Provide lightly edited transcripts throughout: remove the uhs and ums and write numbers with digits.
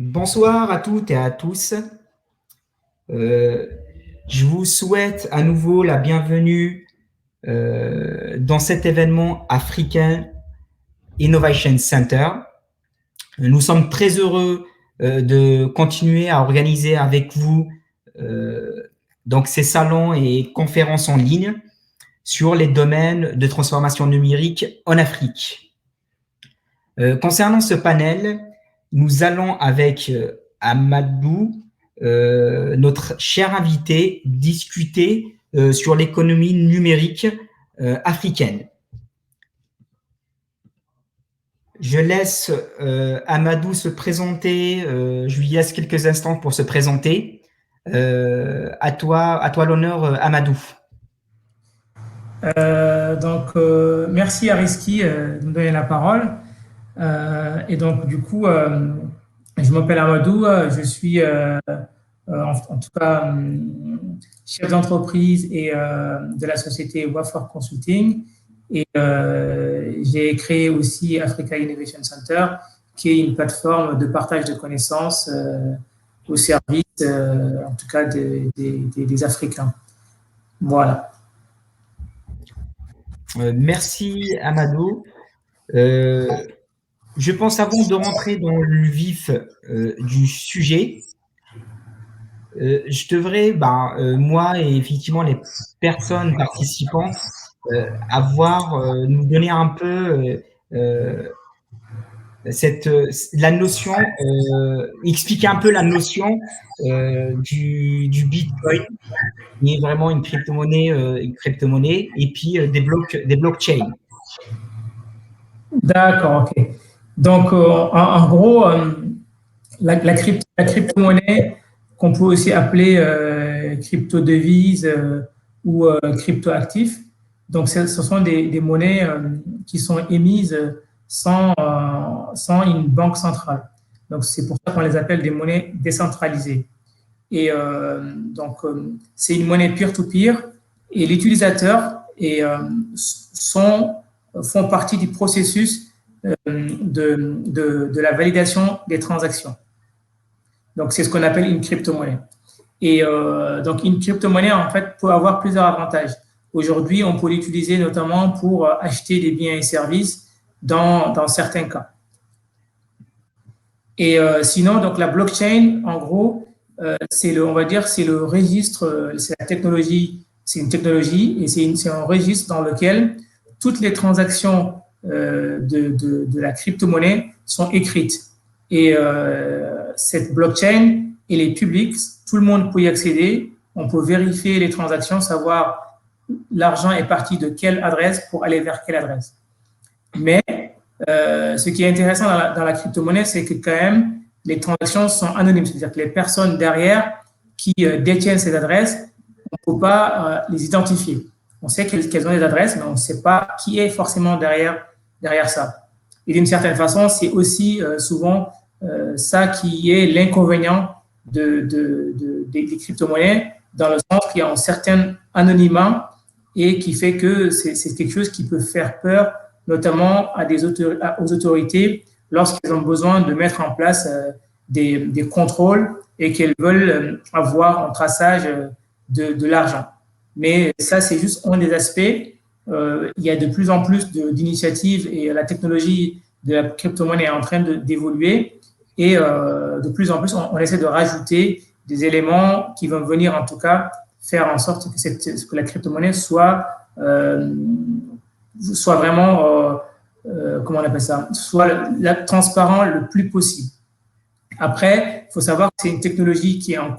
Bonsoir à toutes et à tous. Je vous souhaite à nouveau la bienvenue dans cet événement Africain Innovation Center. Nous sommes très heureux de continuer à organiser avec vous donc ces salons et conférences en ligne sur les domaines de transformation numérique en Afrique. Concernant ce panel, nous allons avec Amadou, notre cher invité, discuter sur l'économie numérique africaine. Je laisse Amadou se présenter, je lui laisse quelques instants pour se présenter. À toi l'honneur, Amadou. Merci Ariski de me donner la parole. Et donc, du coup, je m'appelle Amadou, je suis en tout cas chef d'entreprise et de la société Wafer Consulting. Et j'ai créé aussi Africa Innovation Center, qui est une plateforme de partage de connaissances au service, en tout cas, des Africains. Voilà. Merci Amadou. Je pense avant de rentrer dans le vif du sujet, je devrais, moi et effectivement les personnes participantes, nous donner un peu la notion, expliquer un peu la notion du Bitcoin, qui est vraiment une crypto-monnaie, et puis des blockchains. D'accord, ok. Donc, en gros, la crypto-monnaie, qu'on peut aussi appeler crypto-devise ou crypto-actif, donc ce sont des monnaies qui sont émises sans une banque centrale. Donc, c'est pour ça qu'on les appelle des monnaies décentralisées. Et c'est une monnaie peer-to-peer et l'utilisateur font partie du processus de la validation des transactions. Donc, c'est ce qu'on appelle une crypto-monnaie. Et donc, une crypto-monnaie, en fait, peut avoir plusieurs avantages. Aujourd'hui, on peut l'utiliser notamment pour acheter des biens et services dans certains cas. Et sinon, donc, la blockchain, en gros, c'est le registre, c'est la technologie, c'est une technologie et c'est un registre dans lequel toutes les transactions de la crypto-monnaie sont écrites. Et cette blockchain, elle est publique, tout le monde peut y accéder, on peut vérifier les transactions, savoir l'argent est parti de quelle adresse pour aller vers quelle adresse. Mais ce qui est intéressant dans la crypto-monnaie, c'est que quand même, les transactions sont anonymes, c'est-à-dire que les personnes derrière qui détiennent ces adresses, on ne peut pas les identifier. On sait qu'elles ont des adresses, mais on ne sait pas qui est forcément derrière ça. Et d'une certaine façon, c'est aussi souvent ça qui est l'inconvénient des crypto-monnaies, dans le sens qu'il y a un certain anonymat et qui fait que c'est quelque chose qui peut faire peur, notamment aux autorités lorsqu'elles ont besoin de mettre en place des contrôles et qu'elles veulent avoir un traçage de l'argent. Mais ça, c'est juste un des aspects. Il y a de plus en plus d'initiatives et la technologie de la crypto-monnaie est en train d'évoluer. Et de plus en plus, on essaie de rajouter des éléments qui vont venir, en tout cas, faire en sorte que la crypto-monnaie soit vraiment, comment on appelle ça, soit transparent le plus possible. Après, il faut savoir que c'est une technologie qui a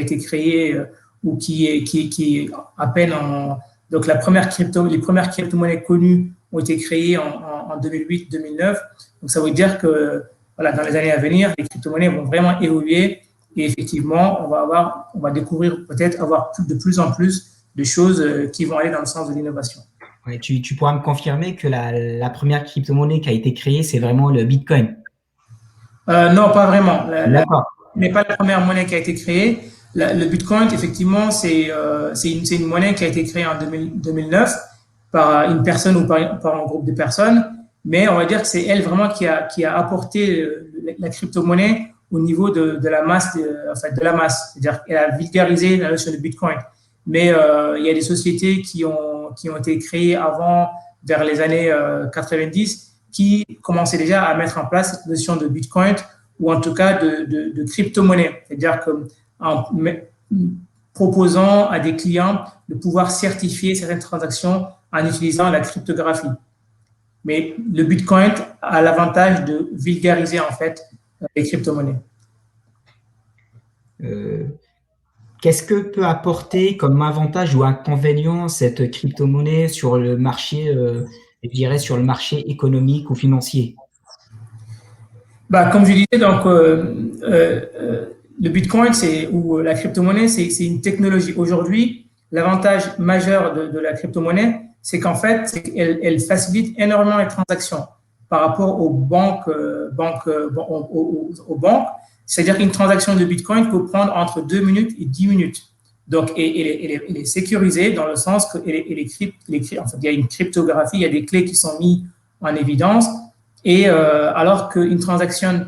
été créée ou qui est à peine en... Donc, les premières crypto-monnaies connues ont été créées en 2008-2009. Donc, ça veut dire que dans les années à venir, les crypto-monnaies vont vraiment évoluer et effectivement, on va découvrir peut-être avoir de plus en plus de choses qui vont aller dans le sens de l'innovation. Ouais, tu pourras me confirmer que la première crypto-monnaie qui a été créée, c'est vraiment le Bitcoin? Non, pas vraiment. D'accord. Mais pas la première monnaie qui a été créée. Le Bitcoin, effectivement, c'est une monnaie qui a été créée en 2009 par une personne ou par un groupe de personnes. Mais on va dire que c'est elle vraiment qui a apporté la crypto-monnaie au niveau de la masse, de la masse. C'est-à-dire qu'elle a vulgarisé la notion de Bitcoin. Mais il y a des sociétés qui ont été créées avant, vers les années 90, qui commençaient déjà à mettre en place cette notion de Bitcoin ou en tout cas de crypto-monnaie. C'est-à-dire qu'en proposant à des clients de pouvoir certifier certaines transactions en utilisant la cryptographie. Mais le Bitcoin a l'avantage de vulgariser en fait les crypto-monnaies. Qu'est-ce que peut apporter comme avantage ou inconvénient cette crypto-monnaie sur le marché, je dirais sur le marché économique ou financier? Comme je disais, donc, le Bitcoin ou la crypto-monnaie, c'est une technologie. Aujourd'hui, l'avantage majeur de la crypto-monnaie, c'est qu'en fait, elle facilite énormément les transactions par rapport aux banques, aux banques. C'est-à-dire qu'une transaction de Bitcoin peut prendre entre 2 minutes et 10 minutes. Donc, elle est sécurisée dans le sens qu'il y a une cryptographie, il y a des clés qui sont mises en évidence. Et alors qu'une transaction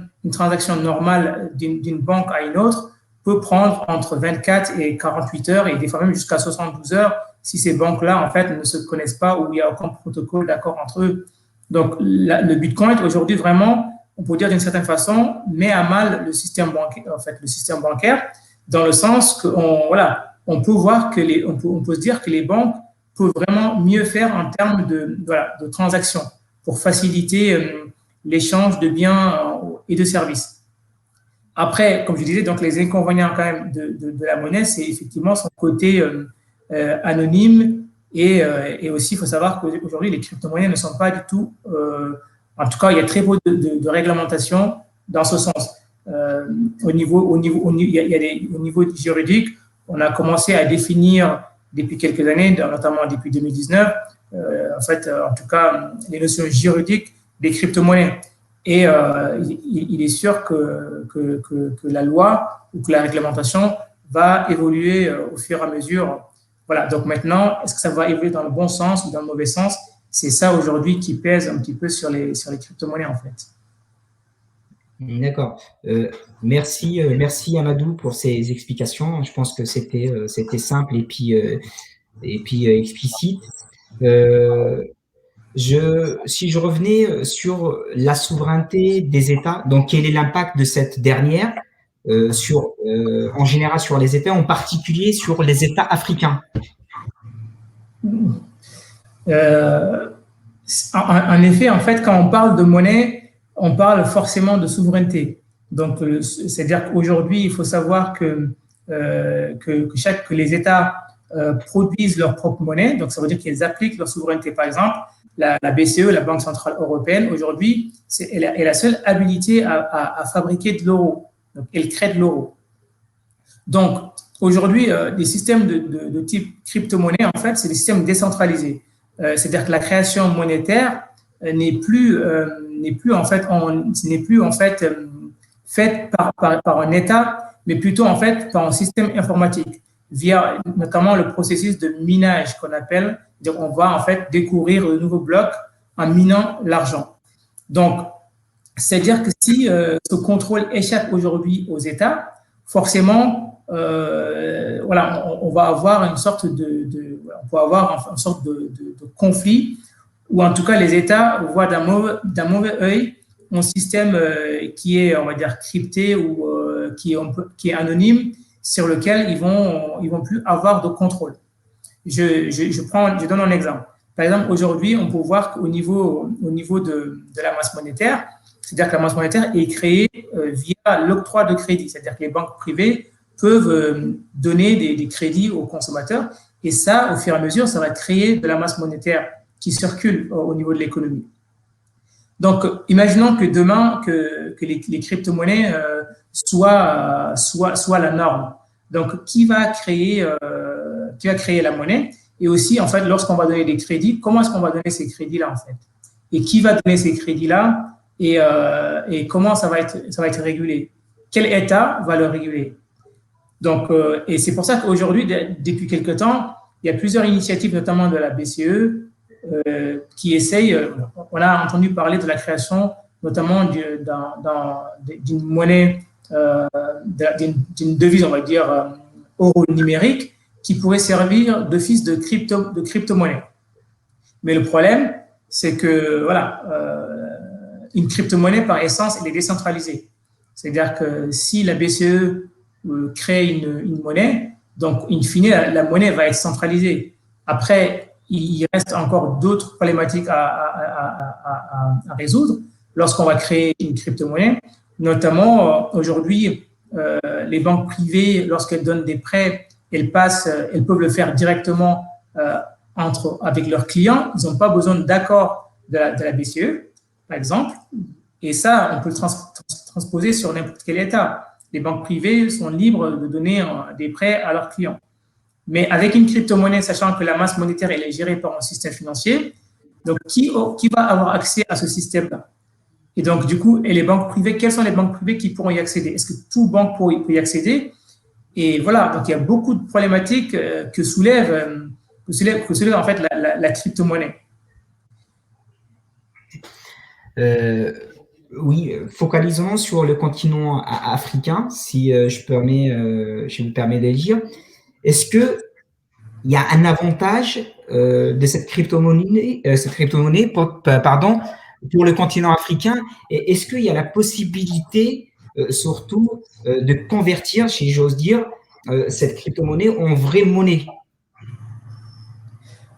normale d'une banque à une autre peut prendre entre 24 et 48 heures et des fois même jusqu'à 72 heures si ces banques-là, en fait, ne se connaissent pas ou il n'y a aucun protocole d'accord entre eux. Donc, le Bitcoin, aujourd'hui, vraiment, on peut dire d'une certaine façon, met à mal le système bancaire, dans le sens on peut voir on peut se dire que les banques peuvent vraiment mieux faire en termes de transactions pour faciliter l'échange de biens et de services. Après, comme je disais, donc les inconvénients quand même de la monnaie, c'est effectivement son côté anonyme et aussi, il faut savoir qu'aujourd'hui, les crypto-monnaies ne sont pas du tout, en tout cas, il y a très peu de réglementation dans ce sens. Au niveau juridique, on a commencé à définir depuis quelques années, notamment depuis 2019, en tout cas, les notions juridiques des crypto-monnaies. Et il est sûr que la loi ou que la réglementation va évoluer au fur et à mesure. Voilà, donc maintenant, est-ce que ça va évoluer dans le bon sens ou dans le mauvais sens? C'est ça aujourd'hui qui pèse un petit peu sur les crypto-monnaies en fait. D'accord. Merci Amadou pour ces explications. Je pense que c'était simple et puis explicite. Si je revenais sur la souveraineté des États, donc quel est l'impact de cette dernière en général sur les États, en particulier sur les États africains? En effet, en fait, quand on parle de monnaie, on parle forcément de souveraineté. Donc, c'est-à-dire qu'aujourd'hui, il faut savoir que les États produisent leur propre monnaie. Donc, ça veut dire qu'ils appliquent leur souveraineté. Par exemple, la BCE, la Banque centrale européenne, aujourd'hui, elle est la seule habilitée à fabriquer de l'euro. Donc, elle crée de l'euro. Donc, aujourd'hui, des systèmes de type crypto-monnaie, en fait, c'est des systèmes décentralisés. C'est-à-dire que la création monétaire n'est plus en fait faite par un État, mais plutôt en fait par un système informatique via notamment le processus de minage qu'on appelle. Donc on va en fait découvrir de nouveaux blocs en minant l'argent. Donc c'est-à-dire que si ce contrôle échappe aujourd'hui aux États, forcément on va avoir une sorte de conflit où en tout cas les États voient d'un mauvais œil un système qui est, on va dire, crypté ou qui est anonyme, sur lequel ils vont plus avoir de contrôle. Je donne un exemple. Par exemple, aujourd'hui, on peut voir qu'au niveau de la masse monétaire, c'est-à-dire que la masse monétaire est créée via l'octroi de crédit, c'est-à-dire que les banques privées peuvent donner des crédits aux consommateurs, et ça, au fur et à mesure, ça va créer de la masse monétaire qui circule au niveau de l'économie. Donc, imaginons que demain, que les crypto-monnaies soient la norme. Donc, qui va créer la monnaie? Et aussi, en fait, lorsqu'on va donner des crédits, comment est-ce qu'on va donner ces crédits-là, en fait? Et qui va donner ces crédits-là? Et comment ça va être régulé? Quel État va le réguler? Donc, et c'est pour ça qu'aujourd'hui, depuis quelque temps, il y a plusieurs initiatives, notamment de la BCE, qui essayent, on a entendu parler de la création notamment d'une monnaie d'une devise, on va dire, euro numérique, qui pourrait servir d'office de crypto-monnaie. Mais le problème, c'est que, voilà, une crypto-monnaie, par essence, elle est décentralisée. C'est-à-dire que si la BCE crée une monnaie, donc, in fine, la monnaie va être centralisée. Après, il reste encore d'autres problématiques à résoudre lorsqu'on va créer une crypto-monnaie. Notamment, aujourd'hui, les banques privées, lorsqu'elles donnent des prêts, elles peuvent le faire directement avec leurs clients. Ils n'ont pas besoin d'accord de la BCE, par exemple. Et ça, on peut le transposer sur n'importe quel État. Les banques privées sont libres de donner des prêts à leurs clients. Mais avec une crypto-monnaie, sachant que la masse monétaire elle est gérée par un système financier, donc qui va avoir accès à ce système-là? Et donc, du coup, et les banques privées, quelles sont les banques privées qui pourront y accéder? Est-ce que toute banque peut y accéder? Et voilà, donc il y a beaucoup de problématiques que soulève en fait la crypto-monnaie. Oui, focalisons sur le continent africain, si je me permets de dire. Est-ce que il y a un avantage de cette crypto-monnaie, pardon, pour le continent africain? Et est-ce qu'il y a la possibilité, surtout, de convertir, si j'ose dire, cette crypto-monnaie en vraie monnaie?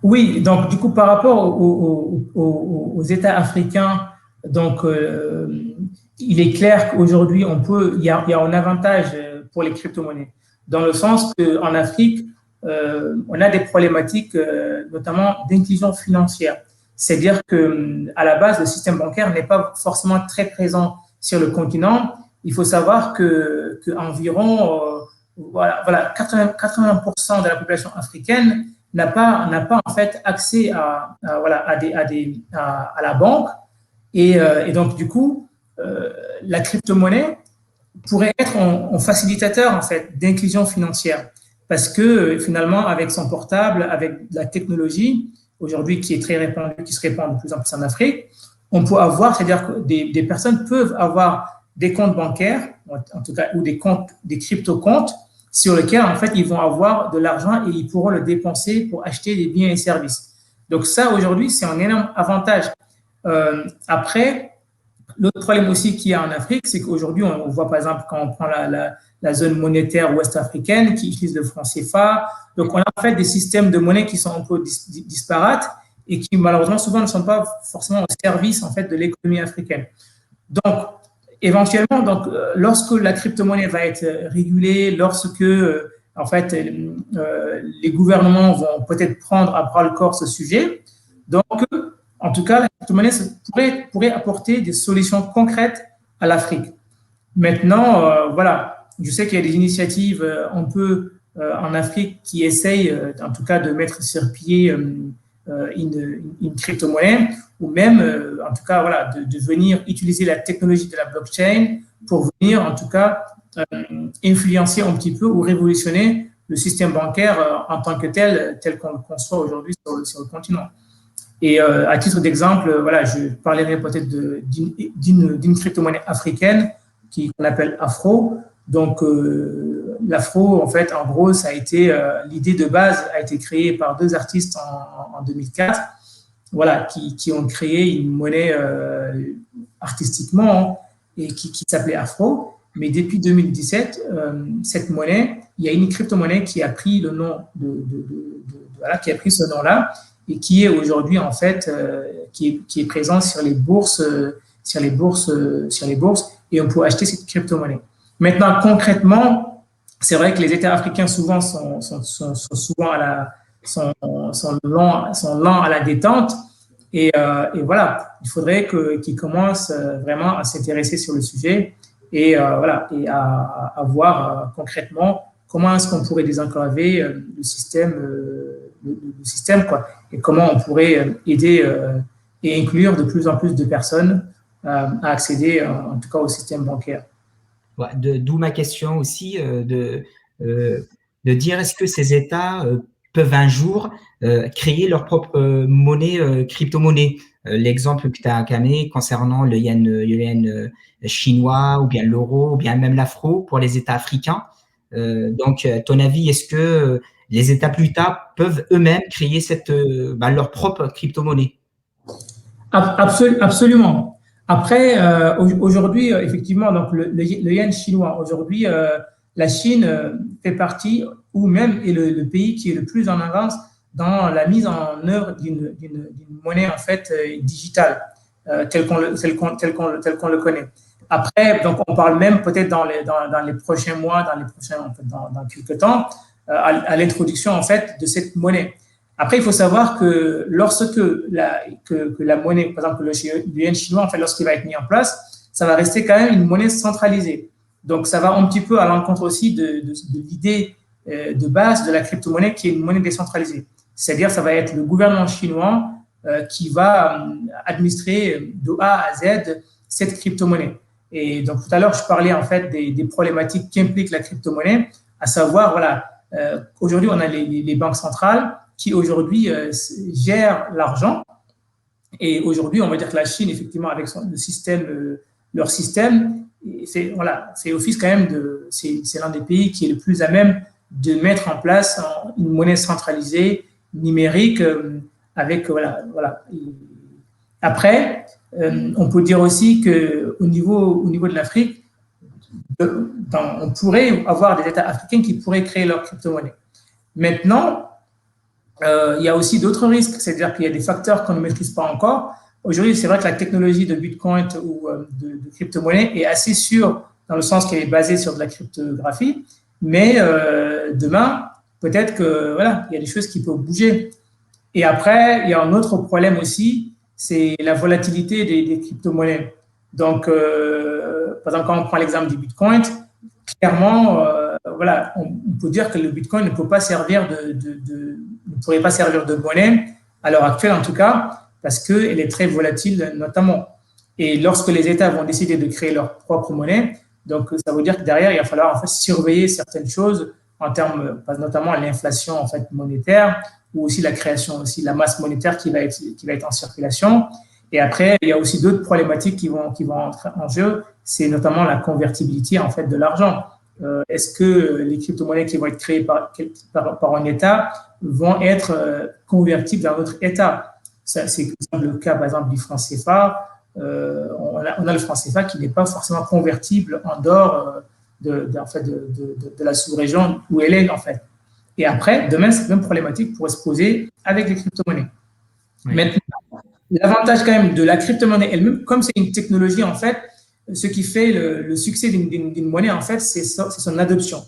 Oui, donc du coup, par rapport aux États africains, donc il est clair qu'aujourd'hui, il y a un avantage pour les crypto-monnaies, dans le sens qu'en Afrique, on a des problématiques, notamment d'inclusion financière. C'est-à-dire qu'à la base, le système bancaire n'est pas forcément très présent sur le continent. Il faut savoir que environ 80% de la population africaine n'a pas en fait accès à la banque. Et donc, du coup, la crypto-monnaie pourrait être un facilitateur en fait d'inclusion financière. Parce que finalement, avec son portable, avec la technologie, aujourd'hui qui est très répandue, qui se répand de plus en plus en Afrique, on peut avoir, c'est-à-dire que des personnes peuvent avoir des comptes bancaires, en tout cas, ou des crypto-comptes, sur lesquels, en fait, ils vont avoir de l'argent et ils pourront le dépenser pour acheter des biens et services. Donc ça, aujourd'hui, c'est un énorme avantage. Après, l'autre problème aussi qu'il y a en Afrique, c'est qu'aujourd'hui, on voit par exemple quand on prend la zone monétaire ouest-africaine qui utilise le franc CFA. Donc, on a en fait des systèmes de monnaie qui sont un peu disparates et qui malheureusement souvent ne sont pas forcément au service en fait de l'économie africaine. Donc, éventuellement, lorsque la crypto-monnaie va être régulée, lorsque en fait les gouvernements vont peut-être prendre à bras le corps ce sujet, donc en tout cas, la crypto-monnaie pourrait apporter des solutions concrètes à l'Afrique. Maintenant, voilà, je sais qu'il y a des initiatives un peu en Afrique qui essayent, en tout cas, de mettre sur pied une crypto-monnaie, ou même, en tout cas, voilà, de venir utiliser la technologie de la blockchain pour venir, en tout cas, influencer un petit peu ou révolutionner le système bancaire en tant que tel qu'on le conçoit aujourd'hui sur le continent. Et à titre d'exemple, voilà, je parlerai peut-être d'une crypto-monnaie africaine qu'on appelle Afro. Donc, l'Afro, en fait, en gros, ça a été l'idée de base a été créée par deux artistes en 2004, voilà, qui ont créé une monnaie artistiquement et qui s'appelait Afro. Mais depuis 2017, cette monnaie, il y a une crypto-monnaie qui a pris le nom voilà, qui a pris ce nom-là et qui est aujourd'hui en fait qui est présent sur les bourses, et on peut acheter cette crypto-monnaie. Maintenant, concrètement, c'est vrai que les États africains souvent sont souvent sont lents à la détente et voilà, il faudrait qu'ils commencent vraiment à s'intéresser sur le sujet et voilà et à voir concrètement comment est-ce qu'on pourrait désenclaver le système quoi, et comment on pourrait aider et inclure de plus en plus de personnes à accéder en tout cas au système bancaire. D'où ma question aussi de dire est-ce que ces États peuvent un jour créer leur propre monnaie, crypto-monnaie. L'exemple que tu as amené concernant le yen chinois, ou bien l'euro, ou bien même l'afro pour les États africains. Donc, à ton avis, est-ce que les États plus tard peuvent eux-mêmes créer leur propre crypto-monnaie? Absolument. Après, aujourd'hui, effectivement, donc le yen chinois, aujourd'hui, la Chine fait partie, ou même est le pays qui est le plus en avance dans la mise en œuvre d'une monnaie en fait digitale, telle qu'on le connaît. Après, donc on parle même peut-être dans les prochains mois, dans quelques temps, à l'introduction en fait de cette monnaie. Après, il faut savoir que lorsque la monnaie, par exemple le yen chinois, en fait, lorsqu'il va être mis en place, ça va rester quand même une monnaie centralisée. Donc, ça va un petit peu à l'encontre aussi de l'idée de base de la crypto-monnaie qui est une monnaie décentralisée. C'est-à-dire, ça va être le gouvernement chinois qui va administrer de A à Z cette crypto-monnaie. Et donc, tout à l'heure, je parlais en fait des problématiques qu'implique la crypto-monnaie, à savoir, voilà, aujourd'hui, on a les banques centrales qui aujourd'hui gèrent l'argent. Et aujourd'hui, on va dire que la Chine, effectivement, avec leur système, c'est office quand même c'est l'un des pays qui est le plus à même de mettre en place une monnaie centralisée numérique avec voilà. Après, on peut dire aussi que au niveau de l'Afrique, on pourrait avoir des États africains qui pourraient créer leur crypto-monnaie. Maintenant, il y a aussi d'autres risques, c'est-à-dire qu'il y a des facteurs qu'on ne maîtrise pas encore. Aujourd'hui, c'est vrai que la technologie de Bitcoin ou de crypto-monnaie est assez sûre dans le sens qu'elle est basée sur de la cryptographie, mais demain, peut-être que voilà, il y a des choses qui peuvent bouger. Et après, il y a un autre problème aussi, c'est la volatilité des crypto-monnaies. Donc, par exemple, quand on prend l'exemple du Bitcoin, clairement, voilà, on peut dire que le Bitcoin ne pourrait pas servir de monnaie à l'heure actuelle en tout cas, parce qu'elle est très volatile notamment. Et lorsque les États vont décider de créer leur propre monnaie, donc ça veut dire que derrière, il va falloir en fait surveiller certaines choses en termes, notamment l'inflation en fait monétaire, ou aussi la création aussi de la masse monétaire qui va être en circulation. Et après, il y a aussi d'autres problématiques qui vont entrer en jeu, c'est notamment la convertibilité en fait de l'argent. Est-ce que les crypto-monnaies qui vont être créées par un État vont être convertibles dans un autre État? C'est le cas, par exemple, du franc CFA. On a le franc CFA qui n'est pas forcément convertible en dehors de la sous-région où elle est, en fait. Et après, demain, cette même problématique pourrait se poser avec les crypto-monnaies. Oui. Maintenant, l'avantage quand même de la crypto-monnaie elle-même, comme c'est une technologie, en fait, ce qui fait le succès d'une monnaie, en fait, c'est son adoption.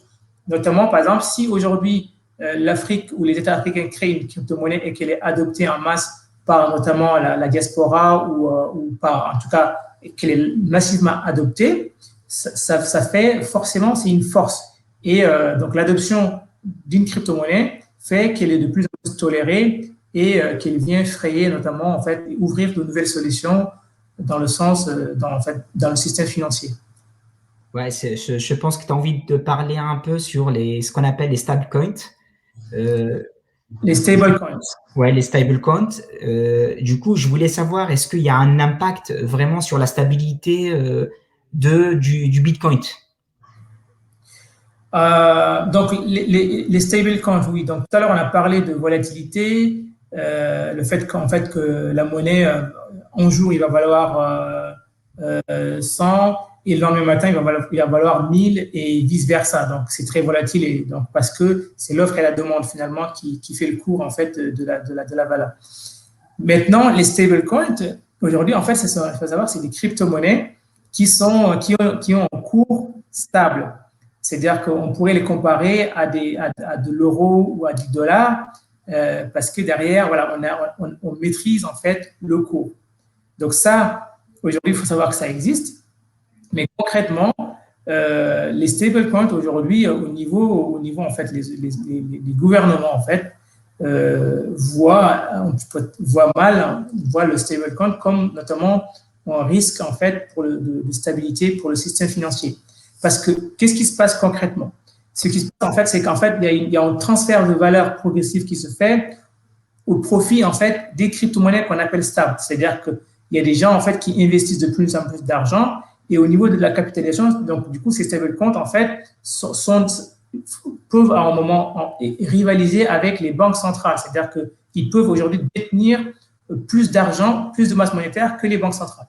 Notamment, par exemple, si aujourd'hui, l'Afrique ou les États africains créent une crypto-monnaie et qu'elle est adoptée en masse par notamment la diaspora ou par, en tout cas, qu'elle est massivement adoptée, ça fait forcément, c'est une force. Et donc, l'adoption d'une crypto-monnaie fait qu'elle est de plus en plus tolérée et qu'elle vient frayer notamment, en fait, ouvrir de nouvelles solutions dans le sens, dans le système financier. Ouais, je pense que tu as envie de parler un peu sur ce qu'on appelle les stablecoins. Les stablecoins. Ouais, les stablecoins. Du coup, je voulais savoir, est-ce qu'il y a un impact vraiment sur la stabilité du Bitcoin? Donc, les stablecoins, oui. Donc, tout à l'heure, on a parlé de volatilité, le fait qu'en fait, que la monnaie, un jour, il va valoir 100 et le lendemain matin, il va valoir 1000 et vice-versa. Donc, c'est très volatile et donc, parce que c'est l'offre et la demande finalement qui fait le cours en fait de la valeur. Maintenant, les stablecoins, aujourd'hui, en fait, il faut savoir, c'est des crypto-monnaies qui ont un cours stable. C'est-à-dire qu'on pourrait les comparer à de l'euro ou à du dollar parce que derrière, voilà, on maîtrise en fait le cours. Donc ça, aujourd'hui, il faut savoir que ça existe. Mais concrètement, les stablecoins aujourd'hui, au niveau en fait, les gouvernements en fait voient le stablecoin comme notamment un risque en fait de stabilité pour le système financier. Parce que qu'est-ce qui se passe concrètement? Ce qui se passe, en fait, c'est qu'en fait, il y a un transfert de valeur progressif qui se fait au profit, en fait, des crypto-monnaies qu'on appelle stables. C'est-à-dire qu'il y a des gens, en fait, qui investissent de plus en plus d'argent et au niveau de la capitalisation, donc, du coup, ces stablecoins, en fait, peuvent à un moment rivaliser avec les banques centrales. C'est-à-dire qu'ils peuvent aujourd'hui détenir plus d'argent, plus de masse monétaire que les banques centrales.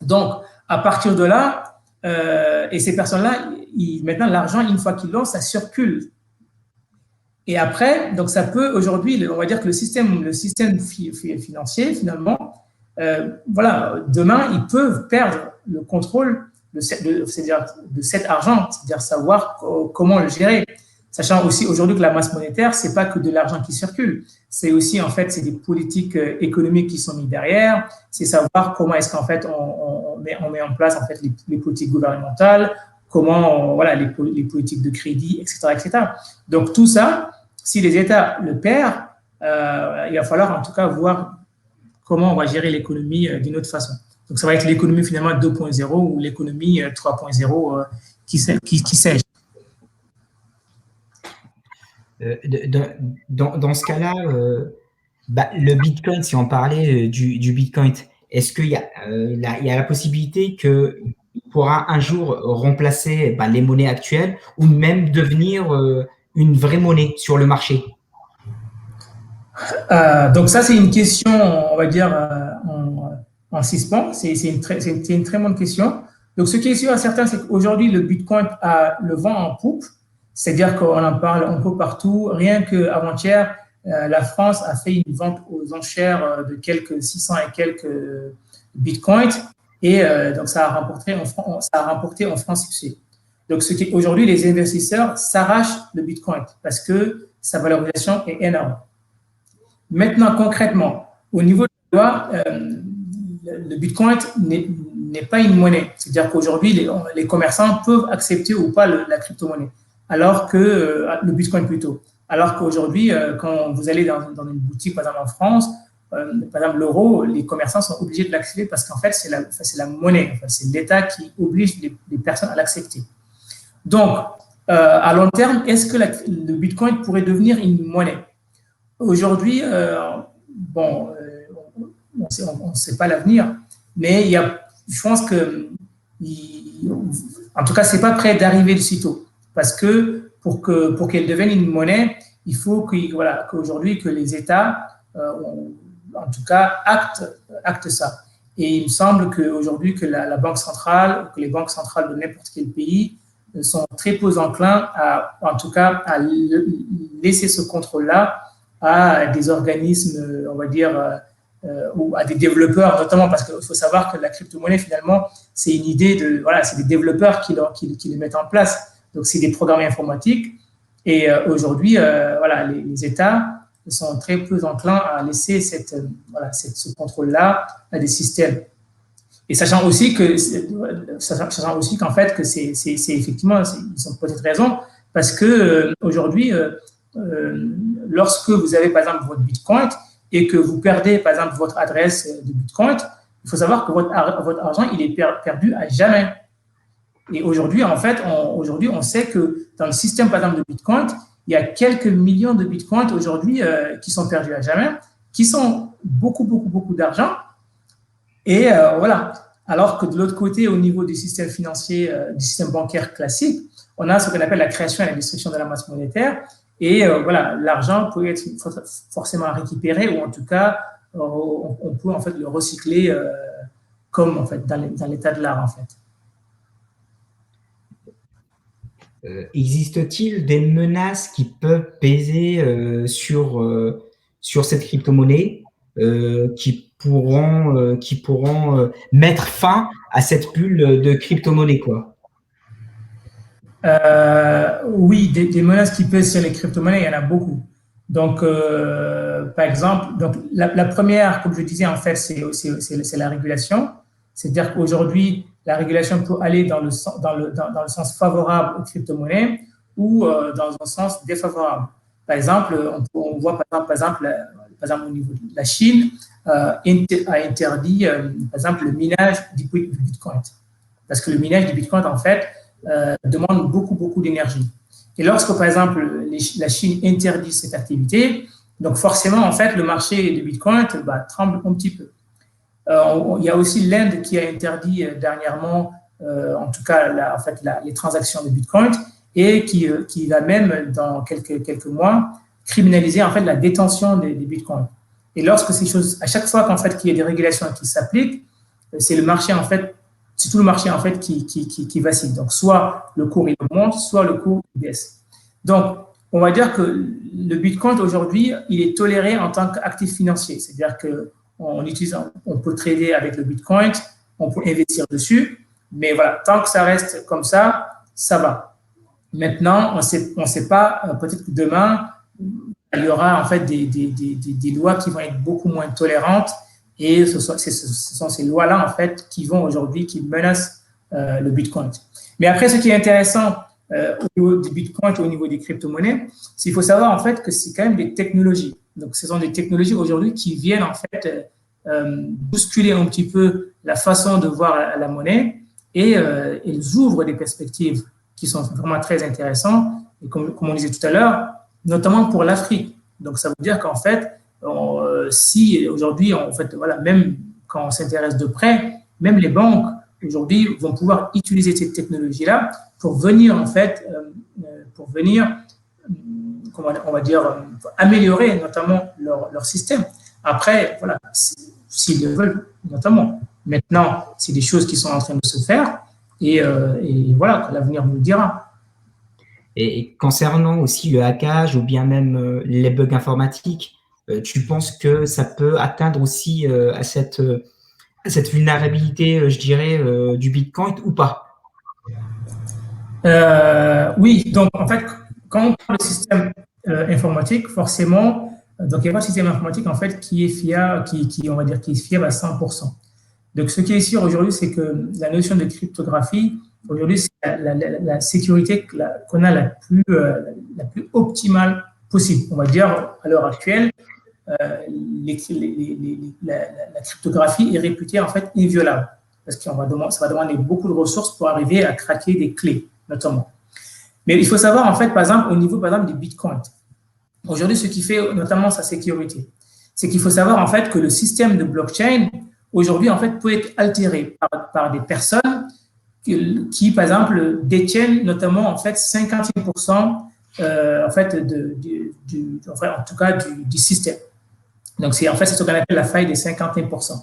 Donc, à partir de là, et ces personnes-là, maintenant, l'argent, une fois qu'ils l'ont, ça circule. Et après, donc ça peut aujourd'hui, on va dire que le système financier, finalement, voilà, demain, ils peuvent perdre le contrôle de cet argent, c'est-à-dire savoir comment le gérer. Sachant aussi aujourd'hui que la masse monétaire, c'est pas que de l'argent qui circule, c'est aussi en fait c'est des politiques économiques qui sont mises derrière, c'est savoir comment est-ce qu'en fait on met en place en fait les politiques gouvernementales, comment voilà les politiques de crédit, etc., etc. Donc tout ça, si les États le perdent, il va falloir en tout cas voir comment on va gérer l'économie d'une autre façon. Donc ça va être l'économie finalement 2.0 ou l'économie 3.0 qui sait. Dans ce cas-là, le Bitcoin, si on parlait du Bitcoin, est-ce qu'il y a la possibilité qu'il pourra un jour remplacer les monnaies actuelles ou même devenir une vraie monnaie sur le marché? Donc ça, c'est une question, on va dire, en suspens. C'est une très bonne question. Donc ce qui est sûr à certains, c'est qu'aujourd'hui, le Bitcoin a le vent en poupe. C'est-à-dire qu'on en parle un peu partout. Rien qu'avant-hier, la France a fait une vente aux enchères de quelques 600 et quelques bitcoins. Et donc, ça a remporté en France succès. Donc, aujourd'hui, les investisseurs s'arrachent le bitcoin parce que sa valorisation est énorme. Maintenant, concrètement, au niveau de la loi, le bitcoin n'est pas une monnaie. C'est-à-dire qu'aujourd'hui, les commerçants peuvent accepter ou pas la crypto-monnaie. Alors que le bitcoin plutôt. Alors qu'aujourd'hui, quand vous allez dans une boutique, par exemple en France, par exemple l'euro, les commerçants sont obligés de l'accepter parce qu'en fait, c'est la monnaie. Enfin, c'est l'État qui oblige les personnes à l'accepter. Donc, à long terme, est-ce que le bitcoin pourrait devenir une monnaie? Aujourd'hui, bon, on ne sait pas l'avenir, mais je pense que, en tout cas, c'est pas prêt d'arriver de sitôt. Parce que pour qu'elle devienne une monnaie, il faut qu'aujourd'hui que les États, en tout cas, actent ça. Et il me semble qu'aujourd'hui que la Banque centrale, que les banques centrales de n'importe quel pays sont très peu enclins en tout cas, à laisser ce contrôle-là à des organismes, on va dire, ou à des développeurs, notamment parce qu'il faut savoir que la crypto-monnaie, finalement, c'est une idée c'est des développeurs qui le mettent en place. Donc, c'est des programmes informatiques. Et aujourd'hui, les États sont très peu enclins à laisser ce contrôle-là à des systèmes. Et sachant aussi qu'en fait, que c'est effectivement, ils ont peut-être raison, parce que aujourd'hui, lorsque vous avez, par exemple, votre Bitcoin et que vous perdez, par exemple, votre adresse de Bitcoin, il faut savoir que votre argent, il est perdu à jamais. Et aujourd'hui, en fait, on sait que dans le système, par exemple, de Bitcoin, il y a quelques millions de Bitcoins aujourd'hui qui sont perdus à jamais, qui sont beaucoup, beaucoup, beaucoup d'argent. Et voilà. Alors que de l'autre côté, au niveau du système financier, du système bancaire classique, on a ce qu'on appelle la création et la destruction de la masse monétaire. Et l'argent peut être forcément récupéré, ou en tout cas, on peut en fait le recycler comme en fait dans l'état de l'art en fait. Existe-t-il des menaces qui peuvent peser sur cette crypto-monnaie qui pourront mettre fin à cette bulle de crypto-monnaie, quoi? Oui, des menaces qui pèsent sur les crypto-monnaies, il y en a beaucoup. Donc, par exemple, la première, comme je disais, en fait, c'est la régulation. C'est-à-dire qu'aujourd'hui, la régulation peut aller dans le sens favorable aux crypto-monnaies ou dans un sens défavorable. Par exemple, on voit par exemple, au niveau de la Chine, a interdit, par exemple, le minage du Bitcoin. Parce que le minage du Bitcoin, en fait, demande beaucoup, beaucoup d'énergie. Et lorsque, par exemple, la Chine interdit cette activité, donc forcément, en fait, le marché du Bitcoin tremble un petit peu. Il y a aussi l'Inde qui a interdit dernièrement, en tout cas, les transactions de Bitcoin et qui va même, dans quelques mois, criminaliser en fait la détention des Bitcoins. Et lorsque ces choses, à chaque fois qu'en fait qu'il y a des régulations qui s'appliquent, c'est le marché en fait, c'est tout le marché en fait qui vacille. Donc soit le cours il monte, soit le cours il baisse. Donc on va dire que le Bitcoin aujourd'hui, il est toléré en tant qu'actif financier, c'est-à-dire que on peut trader avec le Bitcoin, on peut investir dessus, mais voilà, tant que ça reste comme ça va. Maintenant, on sait pas, peut-être que demain, il y aura en fait des lois qui vont être beaucoup moins tolérantes et ce sont ces lois-là en fait qui menacent le Bitcoin. Mais après, ce qui est intéressant au niveau du Bitcoin et au niveau des crypto-monnaies, c'est qu'il faut savoir en fait que c'est quand même des technologies. Donc, ce sont des technologies aujourd'hui qui viennent en fait bousculer un petit peu la façon de voir la monnaie et elles ouvrent des perspectives qui sont vraiment très intéressantes. Et comme on disait tout à l'heure, notamment pour l'Afrique. Donc, ça veut dire qu'en fait, si aujourd'hui, en fait, voilà, même quand on s'intéresse de près, même les banques aujourd'hui vont pouvoir utiliser cette technologie-là pour venir, en fait, comment on va dire, améliorer notamment leur système. Après, voilà, s'ils le veulent, notamment. Maintenant, c'est des choses qui sont en train de se faire et voilà, l'avenir nous le dira. Et concernant aussi le hackage ou bien même les bugs informatiques, tu penses que ça peut atteindre aussi à cette vulnérabilité, je dirais, du Bitcoin ou pas? Oui, donc en fait, quand on parle de système informatique, forcément, donc il n'y a pas de système informatique en fait qui est fiable, on va dire, qui est fiable à 100%. Donc ce qui est sûr aujourd'hui, c'est que la notion de cryptographie, aujourd'hui, c'est la sécurité qu'on a la plus optimale possible. On va dire à l'heure actuelle, la cryptographie est réputée en fait inviolable parce que ça va demander beaucoup de ressources pour arriver à craquer des clés, notamment. Mais il faut savoir, en fait, par exemple, au niveau, par exemple, du Bitcoin, aujourd'hui, ce qui fait notamment sa sécurité, c'est qu'il faut savoir, en fait, que le système de blockchain, aujourd'hui, en fait, peut être altéré par des personnes qui, par exemple, détiennent notamment, en fait, 51% en fait, en tout cas, du système. Donc, c'est ce qu'on appelle la faille des 51%.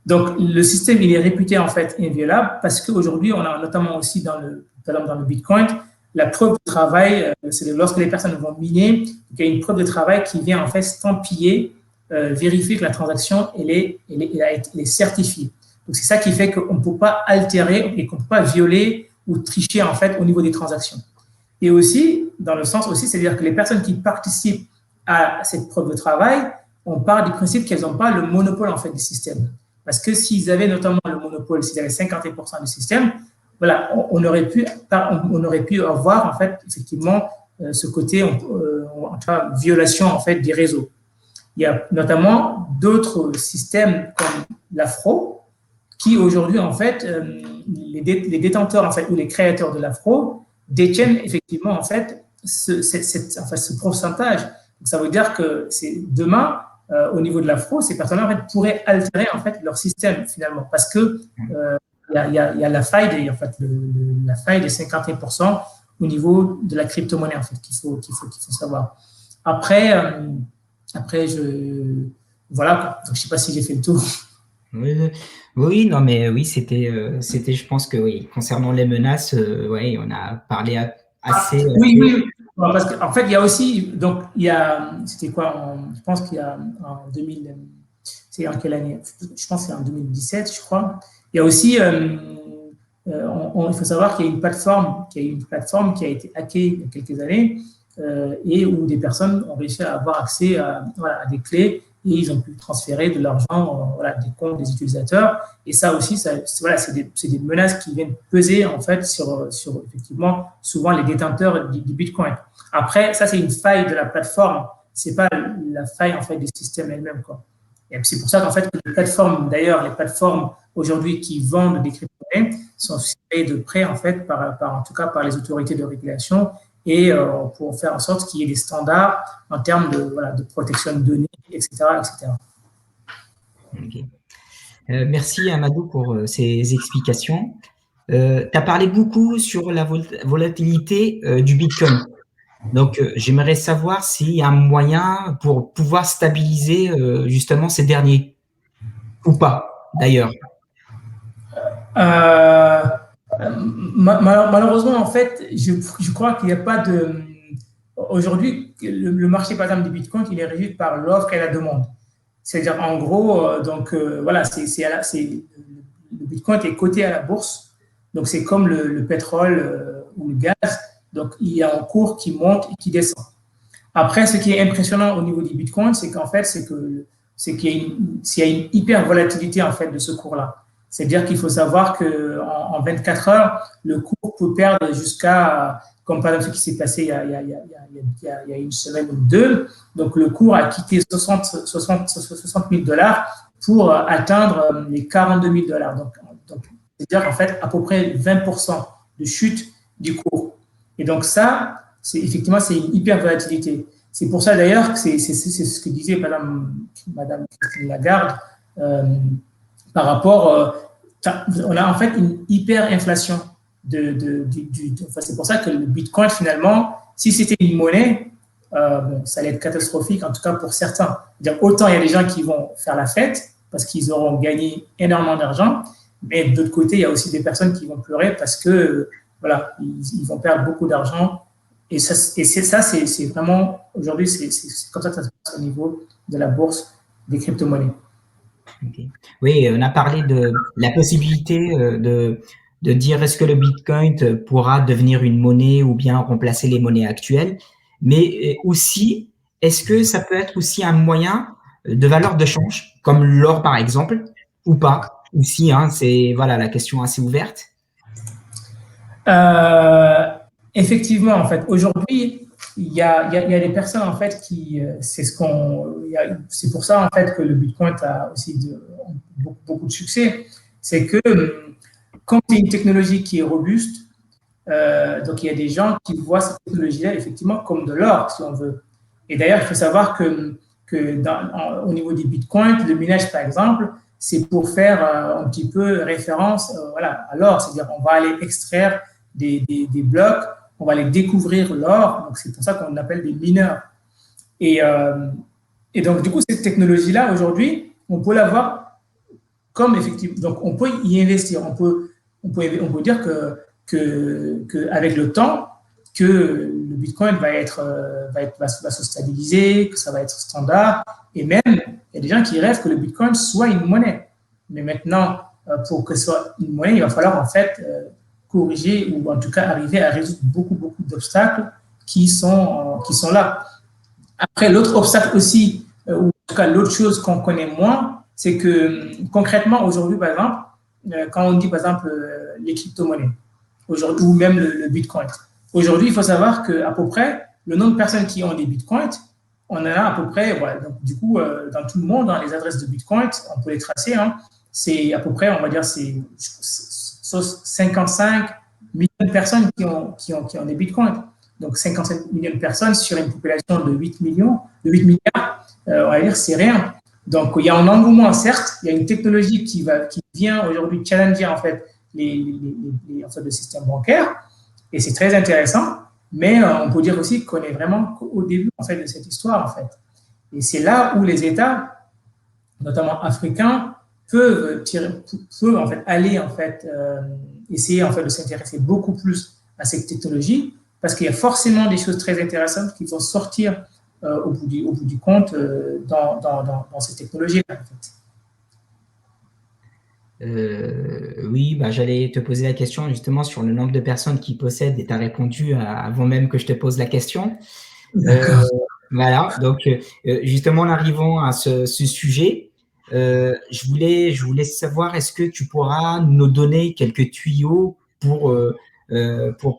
Donc, le système, il est réputé en fait inviolable parce qu'aujourd'hui, on a notamment aussi par exemple dans le Bitcoin, la preuve de travail, c'est lorsque les personnes vont miner, il y a une preuve de travail qui vient en fait stampiller, vérifier que la transaction, elle est certifiée. Donc, c'est ça qui fait qu'on ne peut pas altérer et qu'on ne peut pas violer ou tricher en fait au niveau des transactions. Et aussi, dans le sens aussi, c'est-à-dire que les personnes qui participent à cette preuve de travail, on part du principe qu'elles n'ont pas le monopole en fait du système. Parce que s'ils avaient notamment le monopole, s'ils avaient 51% du système, voilà, on aurait pu avoir en fait effectivement ce côté en violation en fait des réseaux. Il y a notamment d'autres systèmes comme l'Afro qui aujourd'hui en fait les détenteurs en fait ou les créateurs de l'Afro détiennent effectivement en fait ce pourcentage. Donc, ça veut dire que c'est demain au niveau de l'Afro, ces personnes-là en fait, pourraient altérer en fait leur système finalement, parce que il y a la faille, la faille des 51% au niveau de la crypto-monnaie en fait qu'il faut savoir. Après, voilà. Donc, je sais pas si j'ai fait le tour. Oui, non, mais oui, c'était, je pense que oui, concernant les menaces, ouais, on a parlé assez. Oui. Parce qu'en fait, il y a aussi, donc, c'était quoi, je pense qu'il y a en 2000, c'est en quelle année? Je pense que c'est en 2017, je crois. Il y a aussi, il faut savoir qu'il y a une plateforme qui a été hackée il y a quelques années et où des personnes ont réussi à avoir accès à des clés et ils ont pu transférer de l'argent des comptes des utilisateurs. Et ça aussi, c'est des menaces qui viennent peser en fait sur effectivement souvent les détenteurs du Bitcoin. Après, ça c'est une faille de la plateforme, c'est pas la faille en fait des systèmes elles-mêmes quoi. Et c'est pour ça qu'en fait les plateformes aujourd'hui qui vendent des crypto-monnaies sont surveillées de près en fait en tout cas par les autorités de régulation et pour faire en sorte qu'il y ait des standards en termes de protection de données, etc. etc. Okay. Merci Amadou pour ces explications. Tu as parlé beaucoup sur la volatilité du Bitcoin. Donc, j'aimerais savoir s'il y a un moyen pour pouvoir stabiliser justement ces derniers, ou pas, d'ailleurs. Malheureusement, en fait, je crois qu'il n'y a pas de... Aujourd'hui, le marché, par exemple, du Bitcoin, il est régi par l'offre et la demande. C'est-à-dire, en gros, voilà, le Bitcoin est coté à la bourse. Donc, c'est comme le pétrole ou le gaz. Donc, il y a un cours qui monte et qui descend. Après, ce qui est impressionnant au niveau du Bitcoin, c'est qu'en fait, qu'il y a une hyper volatilité en fait de ce cours-là. C'est-à-dire qu'il faut savoir qu'en 24 heures, le cours peut perdre jusqu'à, comme par exemple ce qui s'est passé il y a une semaine ou deux. Donc, le cours a quitté 60 000 dollars pour atteindre les 42 000 dollars. Donc c'est-à-dire en fait à peu près 20% de chute du cours. Et donc ça, effectivement, c'est une hyper volatilité. C'est pour ça d'ailleurs que c'est ce que disait Madame Christine Lagarde par rapport, on a en fait une hyper inflation enfin, c'est pour ça que le Bitcoin finalement, si c'était une monnaie, ça allait être catastrophique en tout cas pour certains. Autant il y a des gens qui vont faire la fête parce qu'ils auront gagné énormément d'argent, mais d'autre côté il y a aussi des personnes qui vont pleurer parce que voilà, ils vont perdre beaucoup d'argent. Et c'est vraiment, aujourd'hui, c'est comme ça que ça se passe au niveau de la bourse des crypto-monnaies. Okay. Oui, on a parlé de la possibilité de dire est-ce que le Bitcoin pourra devenir une monnaie ou bien remplacer les monnaies actuelles, mais aussi, est-ce que ça peut être aussi un moyen de valeur de change, comme l'or par exemple, ou pas? Aussi, hein, c'est voilà la question assez ouverte. Effectivement, en fait, aujourd'hui, il y a des personnes en fait qui, c'est pour ça en fait que le Bitcoin a aussi beaucoup de succès. C'est que comme c'est une technologie qui est robuste, donc il y a des gens qui voient cette technologie-là effectivement comme de l'or, si on veut. Et d'ailleurs, il faut savoir que au niveau du Bitcoin, le minage par exemple, c'est pour faire un petit peu référence voilà, à l'or, c'est-à-dire on va aller extraire des blocs, on va aller découvrir l'or, donc c'est pour ça qu'on appelle des mineurs. Et donc, du coup, cette technologie-là, aujourd'hui, on peut l'avoir comme effectivement. Donc, on peut y investir. On peut dire qu'avec le temps, que le Bitcoin va se stabiliser, que ça va être standard. Et même, il y a des gens qui rêvent que le Bitcoin soit une monnaie. Mais maintenant, pour que ce soit une monnaie, il va falloir en fait corriger ou en tout cas arriver à résoudre beaucoup d'obstacles qui sont là. Après, l'autre obstacle aussi, ou en tout cas l'autre chose qu'on connaît moins, c'est que concrètement aujourd'hui, par exemple, quand on dit par exemple les crypto-monnaies, ou même le Bitcoin, aujourd'hui, il faut savoir qu'à peu près, le nombre de personnes qui ont des Bitcoins, on en a à peu près, voilà, donc du coup, dans tout le monde, dans les adresses de Bitcoin, on peut les tracer, hein, c'est à peu près, on va dire, c'est 55 millions de personnes qui ont des bitcoins. Donc 55 millions de personnes sur une population de 8 milliards, on va dire, c'est rien. Donc il y a un engouement, certes, il y a une technologie qui vient aujourd'hui challenger en fait le système bancaire, et c'est très intéressant, mais on peut dire aussi qu'on est vraiment au début en fait de cette histoire en fait. Et c'est là où les États, notamment africains, peuvent en fait aller en fait essayer en fait de s'intéresser beaucoup plus à cette technologie parce qu'il y a forcément des choses très intéressantes qui vont sortir au bout du compte dans cette technologie en fait. Oui, bah, j'allais te poser la question justement sur le nombre de personnes qui possèdent et tu as répondu avant même que je te pose la question. Voilà, donc justement en arrivant à ce sujet, je voulais savoir est-ce que tu pourras nous donner quelques tuyaux pour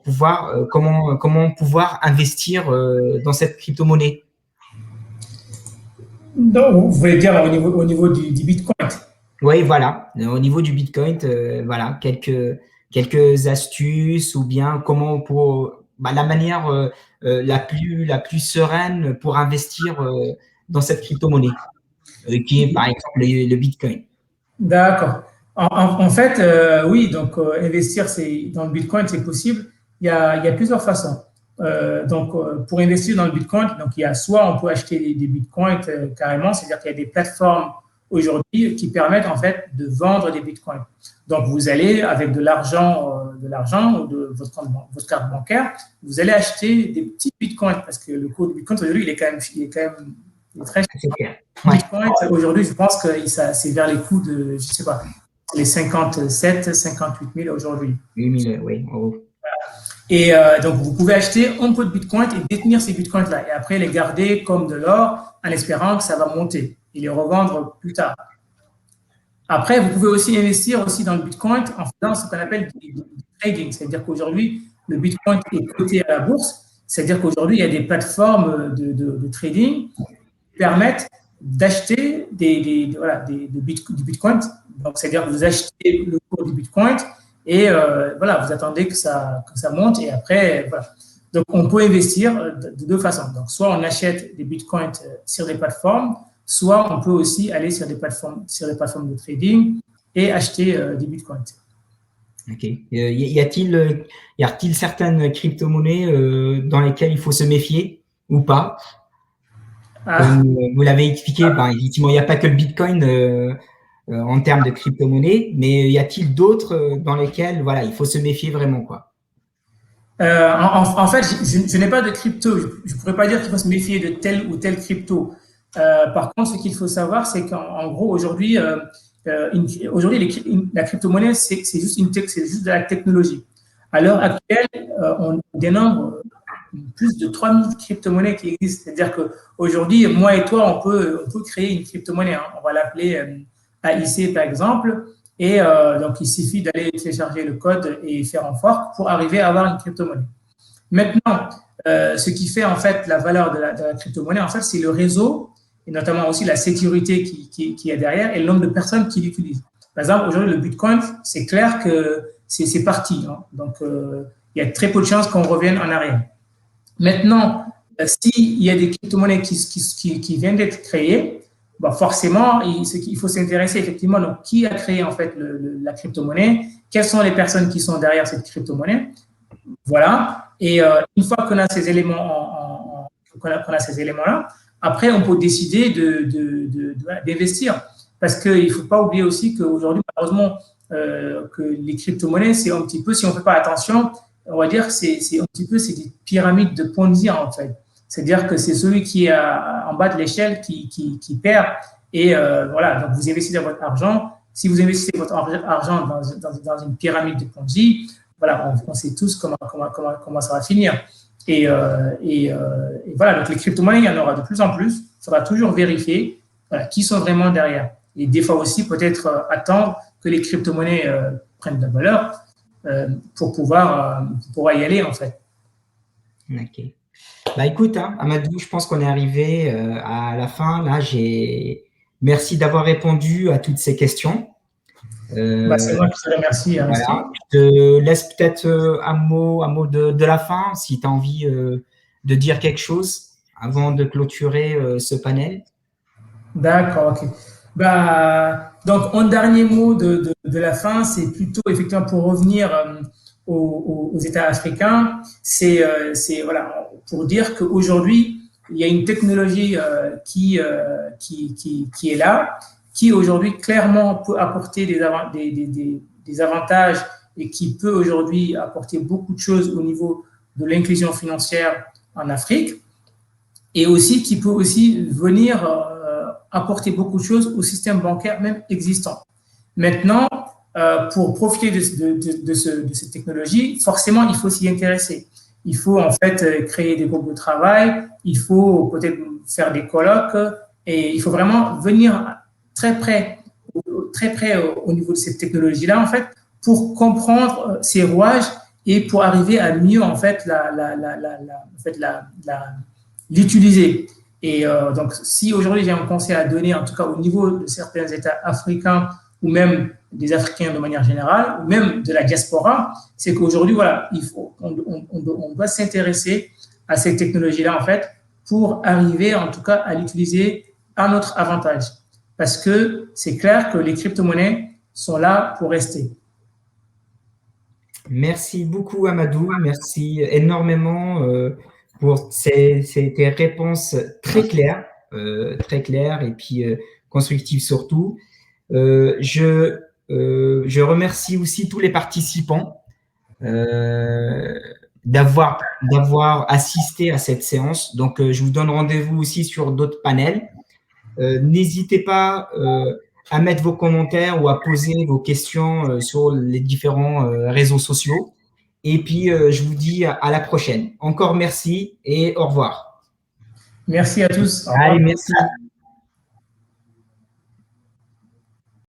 pouvoir comment pouvoir investir dans cette crypto-monnaie. Donc, vous voulez dire au niveau du Bitcoin? Oui, voilà. Au niveau du Bitcoin, voilà quelques astuces ou bien comment la manière la plus sereine pour investir dans cette crypto-monnaie, qui est par exemple le Bitcoin. D'accord. En fait, oui, donc investir dans le Bitcoin, c'est possible. Il y a plusieurs façons. Pour investir dans le Bitcoin, donc il y a soit on peut acheter des Bitcoins carrément, c'est-à-dire qu'il y a des plateformes aujourd'hui qui permettent en fait de vendre des Bitcoins. Donc vous allez avec de l'argent ou de votre carte bancaire, vous allez acheter des petits Bitcoins parce que le cours du Bitcoin aujourd'hui il est quand même très cher. Bitcoin, aujourd'hui, je pense que c'est vers les coûts de, je sais pas, les 57, 58 000 aujourd'hui. 8 000, oui. Oh. Et donc, vous pouvez acheter un peu de Bitcoin et détenir ces Bitcoins-là. Et après, les garder comme de l'or en espérant que ça va monter et les revendre plus tard. Après, vous pouvez aussi investir aussi dans le Bitcoin en faisant ce qu'on appelle du trading. C'est-à-dire qu'aujourd'hui, le Bitcoin est coté à la bourse. C'est-à-dire qu'aujourd'hui, il y a des plateformes de trading qui permettent d'acheter du Bitcoin. Donc, c'est-à-dire que vous achetez le cours du Bitcoin et vous attendez que ça monte et après, voilà. Donc, on peut investir de deux façons. Donc, soit on achète des Bitcoins sur des plateformes, soit on peut aussi aller sur des plateformes de trading et acheter des Bitcoins. Ok. Y a-t-il certaines crypto-monnaies dans lesquelles il faut se méfier ou pas? Comme vous l'avez expliqué, effectivement, il n'y a pas que le Bitcoin en termes de crypto-monnaie, mais y a-t-il d'autres dans lesquelles il faut se méfier vraiment, quoi? En fait, je n'ai pas de crypto. Je ne pourrais pas dire qu'il faut se méfier de telle ou telle crypto. Par contre, ce qu'il faut savoir, c'est qu'en gros, aujourd'hui, la crypto-monnaie, c'est juste de la technologie. À l'heure actuelle, on dénombre plus de 3000 crypto-monnaies qui existent. C'est-à-dire qu'aujourd'hui, moi et toi, on peut créer une crypto-monnaie. Hein. On va l'appeler AIC, par exemple. Et donc, il suffit d'aller télécharger le code et faire un fork pour arriver à avoir une crypto-monnaie. Maintenant, ce qui fait en fait la valeur de la crypto-monnaie, en fait, c'est le réseau et notamment aussi la sécurité qui est derrière et le nombre de personnes qui l'utilisent. Par exemple, aujourd'hui, le Bitcoin, c'est clair que c'est parti. Hein. Donc, il y a très peu de chances qu'on revienne en arrière. Maintenant, s'il y a des crypto-monnaies qui viennent d'être créées, forcément, il faut s'intéresser effectivement donc qui a créé en fait la crypto-monnaie, quelles sont les personnes qui sont derrière cette crypto-monnaie, voilà. Et une fois qu'on a ces éléments, qu'on a ces éléments-là, après on peut décider d'investir, parce qu'il ne faut pas oublier aussi qu'aujourd'hui, malheureusement, que les crypto-monnaies, c'est un petit peu, si on ne fait pas attention, on va dire, c'est un petit peu, c'est des pyramides de Ponzi en fait. C'est-à-dire que c'est celui qui est en bas de l'échelle qui perd. Et voilà, donc vous investissez votre argent. Si vous investissez votre argent dans une pyramide de Ponzi, voilà, on sait tous comment ça va finir. Et voilà, donc les crypto-monnaies, il y en aura de plus en plus. Il faudra toujours vérifier qui sont vraiment derrière. Et des fois aussi, peut-être attendre que les crypto-monnaies prennent de la valeur pour pouvoir y aller, en fait. Ok. Écoute, Amadou, je pense qu'on est arrivé à la fin. Là, merci d'avoir répondu à toutes ces questions. C'est moi qui te remercie. Voilà. Je te laisse peut-être un mot de la fin, si tu as envie de dire quelque chose avant de clôturer ce panel. D'accord, ok. Donc, un dernier mot de la fin, c'est plutôt effectivement pour revenir aux États africains, c'est voilà, pour dire qu'aujourd'hui, il y a une technologie qui est là, qui aujourd'hui clairement peut apporter des avantages et qui peut aujourd'hui apporter beaucoup de choses au niveau de l'inclusion financière en Afrique, et aussi qui peut aussi venir apporter beaucoup de choses au système bancaire même existant. Maintenant, pour profiter de cette technologie, forcément, il faut s'y intéresser. Il faut en fait créer des groupes de travail, il faut peut-être faire des colloques, et il faut vraiment venir très près au niveau de cette technologie-là, en fait, pour comprendre ses rouages et pour arriver à mieux en fait l'utiliser. Et donc, si aujourd'hui j'ai un conseil à donner, en tout cas au niveau de certains États africains ou même des Africains de manière générale, ou même de la diaspora, c'est qu'aujourd'hui, voilà, on doit s'intéresser à ces technologies-là, en fait, pour arriver, en tout cas, à l'utiliser à notre avantage. Parce que c'est clair que les crypto-monnaies sont là pour rester. Merci beaucoup, Amadou. Merci énormément pour tes réponses très claires et puis constructives surtout. Je remercie aussi tous les participants d'avoir assisté à cette séance. Donc, je vous donne rendez-vous aussi sur d'autres panels. N'hésitez pas à mettre vos commentaires ou à poser vos questions sur les différents réseaux sociaux. Et puis, je vous dis à la prochaine. Encore merci et au revoir. Merci à tous. Au revoir. Allez, merci.